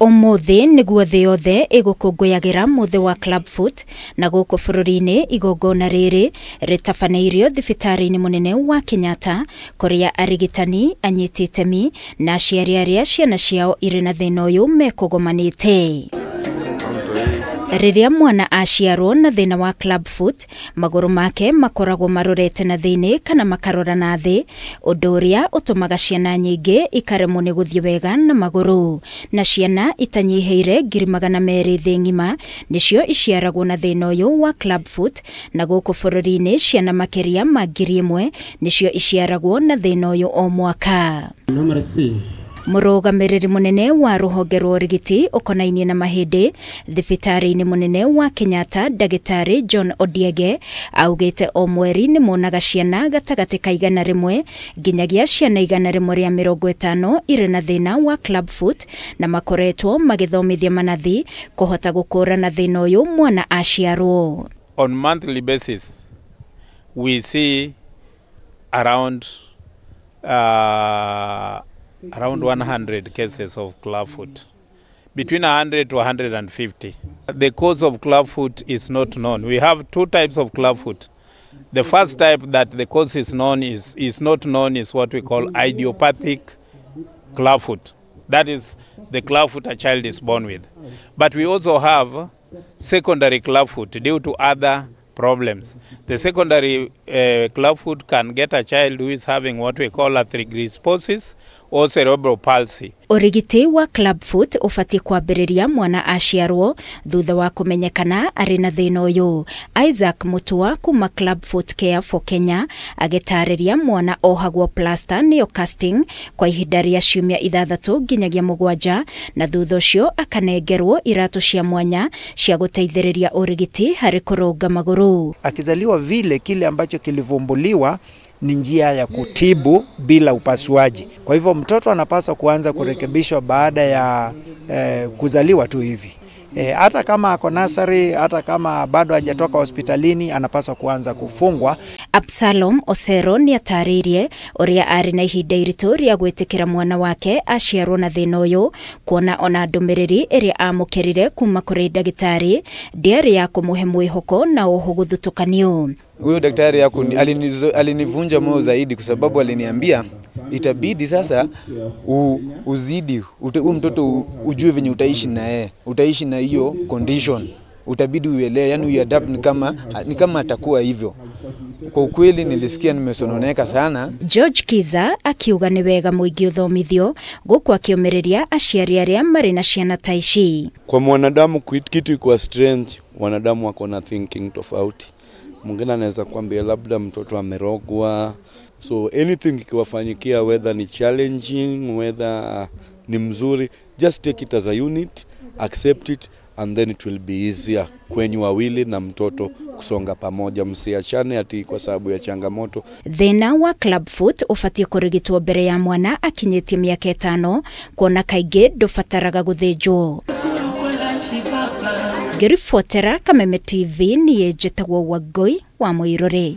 Umuthi niguo thĩ yothe ĩgũkũngũyagĩra mũthĩ wa Clubfoot na gũkũ bũrũri-inĩ igongona rĩrĩ rĩtabanĩirio thibitarĩ-inĩ mũnene wa Kenyatta kũrĩa arigitani, anyiti itemi na aciari arĩa ciana ciao irĩ na thĩna ũyũ mekũgomanĩte. Rĩrĩa mwana aciarwo na thĩna wa Clubfoot, magũrũ make makoragwo marorete na thĩinĩ kana makarora na thĩ, ũndũ ũrĩa ũtũmaga ciana nyingĩ ikaremwo nĩ gũthiĩ wega na magũrũ, na ciana itanyihĩire 200,000 thĩ ng'ima nĩcio iciaragwo na thĩna ũyũ wa Clubfoot, na gũkũ bũrũri-inĩ ciana makĩria ma 1,000 nĩcio iciaragwo na thĩna ũyũ o mwaka. Mũrũgamĩrĩri mũnene wa rũhonge rwa ũrigiti ũkonainie na mahĩndĩ thibitarĩ-inĩ mũnene wa Kenyatta, Ndagĩtarĩ John Odiege augĩte o mweri nĩ monaga ciana gatagatĩ ka 100 nginyagia ciana 150 irĩ na thĩna wa Clubfoot, na makoretwo magĩthomithia manathi kũhota gũkũrana thĩna ũyũ mwana aciarwo. On monthly basis we see around 100 cases of Clubfoot, between 100 to 150. The cause of Clubfoot is not known. We have two types of Clubfoot. The first type that the cause is not known is what we call idiopathic Clubfoot. That is the Clubfoot a child is born with. But we also have secondary Clubfoot due to other problems. The secondary Clubfoot can get a child who is having what we call arthrogryposis or cerebral palsy. Urigiti wa Clubfoot ufatie kwambĩrĩria mwana aciarwo thutha wa kũmenyekana arĩ na thĩna ũyũ. Isaac Mutua kuma Clubfoot Care for Kenya agĩtarĩria mwana ohagwo plaster nĩyo casting kwa ihinda rĩa ciumia 6 nginyagia 7, na thutha ũcio akanengerwo iratũ cia mwanya cia gũteithĩrĩria urigiti harĩ kũrũnga magũrũ. Akizaliwa vile kile ambacho kilivumbuliwa ni njia ya kutibu bila upasuaji. Kwa hivyo mtoto anapaswa kuanza kurekebishwa baada ya kuzaliwa tu hivi. Hata kama ako nursery, hata kama bado hajatoka hospitalini, anapaswa kuanza kufungwa. Absalom Osero ni ataririe ũrĩa arĩ na ihinda iritũ rĩa gwĩtĩkĩra mwana wake aciarwo na thĩna ũyũ, kuona ona ndũmĩrĩri ĩrĩa amũkĩrire kuma kũrĩ ndagĩtarĩ ndĩarĩ ya kũmũhe mwĩhoko na oho gũthutũkanio. Huyo daktari alinivunja moyo zaidi kwa sababu aliniambia itabidi sasa uzidi mtoto ujue venye utaishi na yeye, utaishi na hiyo condition, utabidi uelewe, yani uadapt ni kama atakuwa hivyo. Kwa ukweli nilisikia nimesononeka sana. George Kiza akiuga ni wega mũingĩ ũthomithio gũkũ akĩomereria aciari arĩa marĩ na ciana ta ici. Kwa mwanadamu kitu iko strange, wanadamu wako na thinking tofauti. Mwingine anaweza kuambia labda mtoto amerogwa. So anything ikiwafanyikia, whether ni challenging, whether ni mzuri, just take it as a unit, accept it, and then it will be easier kwenyu wawili na mtoto kusonga pamoja, msiachane ati kwa sababu ya changamoto. Thĩna wa Clubfoot ufatie kũrigitwo mbere ya mwana akinyĩtie mĩaka 5, kuona kaingĩ ndũbataraga gũthĩnjwo. Ngĩribotera Kameme TV niĩ njĩtagwo Wangui wa Mũirũrĩ.